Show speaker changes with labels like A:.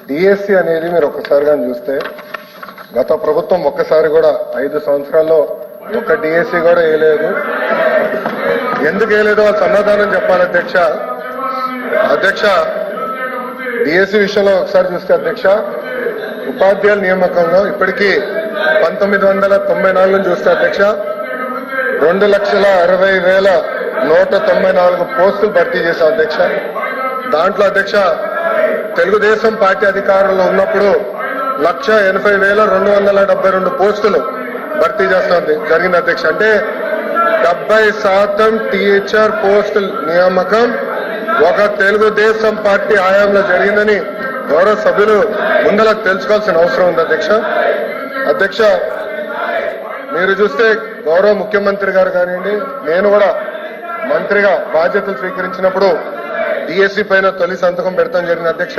A: DSC అనేది మీరు ఒక్కసారి కానీ చూస్తే గత ప్రభుత్వం ఒక్కసారి కూడా 5 సంవత్సరాల్లో ఒక్క డిఎస్సి కూడా వేయలేదు. ఎందుకు వేయలేదో వాళ్ళ సమాధానం చెప్పాలి అధ్యక్ష. డిఎస్సి విషయంలో ఒకసారి చూస్తే అధ్యక్ష, ఉపాధ్యాయుల నియామకంలో ఇప్పటికీ 1994 చూస్తే అధ్యక్ష 2,60,194 పోస్టులు భర్తీ చేశాం అధ్యక్ష. దాంట్లో అధ్యక్ష తెలుగుదేశం పార్టీ అధికారంలో ఉన్నప్పుడు 1,80,272 పోస్టులు భర్తీ చేస్తాం జరిగింది అధ్యక్ష. అంటే 70% టీచర్ పోస్టుల నియామకం ఒక తెలుగుదేశం పార్టీ హయాంలో జరిగిందని గౌరవ సభ్యులు ముందర తెలుసుకోవాల్సిన అవసరం ఉంది అధ్యక్ష. మీరు చూస్తే గౌరవ ముఖ్యమంత్రి గారు కానివ్వండి, నేను కూడా మంత్రిగా బాధ్యతలు స్వీకరించినప్పుడు డిఎస్సి పైన తొలి సంతకం పెడతాం జరిగింది అధ్యక్ష.